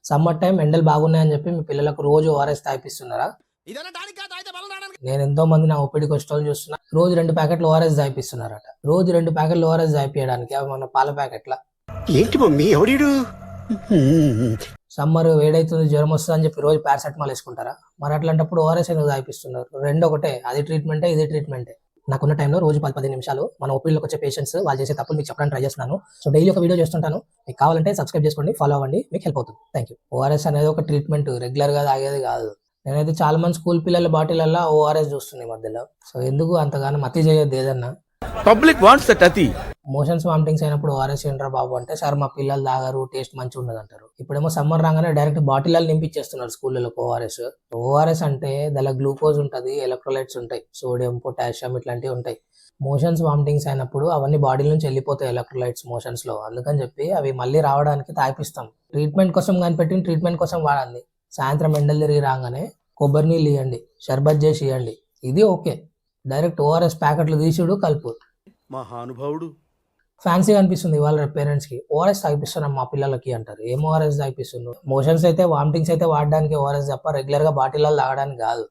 Summer time ఎండలు బాగున్నాయని చెప్పి మీ పిల్లలకు రోజు ఓఆర్ఎస్ తాగిపిస్తున్నారా? నేను ఎంతో మంది నా ఓపీడీకి వచ్చేటోళ్ళు చూస్తున్నా, రోజు 2 ప్యాకెట్లు ఓఆర్ఎస్ తాగిపిస్తున్నారట. రోజు 2 ప్యాకెట్లు ఓఆర్ఎస్ తాగిపియడానికి అవి మన పాల ప్యాకెట్ల. ఏంటి మమ్మీ ఎవడీడు? సమ్మర్ వేడైతుంది, జ్వరం వస్తుంది అని చెప్పి రోజు పారాసెటమాల్ వేసుకుంటారా? మరి అట్లాంటప్పుడు ఓఆర్ఎస్ ఎందుకు తాగిపిస్తున్నారు? రెండు ఒకటే, అది ట్రీట్మెంటే ఇది ట్రీట్మెంటే. నాకున్న టైంలో రోజు 10-15 నిమిషాలు మన ఓపీలోకి వచ్చే పేషెంట్స్ వాళ్ళు చేసే తప్పులు మీకు చెప్పడానికి ట్రై చేస్తున్నాను. సో డైలీ ఒక వీడియో చేస్తుంటాను. మీకు కావాలంటే సబ్స్క్రైబ్ చేసుకోండి, ఫాలో అవ్వండి, మీకు హెల్ప్ అవుతుంది. Thank you. ఓఆర్ఎస్ అనేది ఒక ట్రీట్మెంట్, రెగ్యులర్గా తాగేది కాదు. నేనైతే చాలా మంది స్కూల్ పిల్లల బాటిలల్లో ఓఆర్ఎస్ చూస్తున్నాయి మధ్యలో. సో ఎందుకు అంతగానో మతి చేయొద్దు ఏదన్నా. పబ్లిక్ వాంట్స్ దట్ అతి. మోషన్స్ వామిటింగ్స్ అయినప్పుడు ఓఆర్ఎస్ ఏంట్రా బాబు అంటే, సార్ మా పిల్లలు తాగారు, టేస్ట్ మంచిగా ఉండదు అంటారు. ఇప్పుడేమో సమ్మర్ రాగానే డైరెక్ట్ బాటిల్ నింపించేస్తున్నారు స్కూళ్ళలో ఓఆర్ఎస్. ఓఆర్ఎస్ అంటే దానిలో గ్లూకోజ్ ఉంటుంది, ఎలక్ట్రోలైట్స్ ఉంటాయి, సోడియం, పొటాషియం ఇట్లాంటివి ఉంటాయి. మోషన్స్ వామిటింగ్స్ అయినప్పుడు అవన్నీ బాడీ నుంచి వెళ్ళిపోతాయి ఎలక్ట్రోలైట్స్ మోషన్స్ లో. అందుకని చెప్పి అవి మళ్ళీ రావడానికి తాగిపిస్తాం. ట్రీట్మెంట్ కోసం కనిపెట్టిన ట్రీట్మెంట్ కోసం వాడండి. సాయంత్రం ఎండలు తిరిగి రాగానే కొబ్బరి నీళ్ళు ఇవ్వండి, షర్బత్ చేసి ఇవ్వండి, ఇది ఓకే. డైరెక్ట్ ఓఆర్ఎస్ ప్యాకెట్లు తీసుడు కలుపు. మహానుభావుడు. ఫ్యాన్సీగా అనిపిస్తుంది వాళ్ళ పేరెంట్స్ కి. ఓఆర్ఎస్ తాగిపిస్తున్నాం మా పిల్లలకి అంటారు. ఏం ఓఆర్ఎస్ తాగిపిస్తున్నారు? మోషన్స్ అయితే వామిటింగ్స్ అయితే వాడడానికి ఓఆర్ఎస్ తప్ప రెగ్యులర్ గా బాటిల్ తాగడానికి కాదు.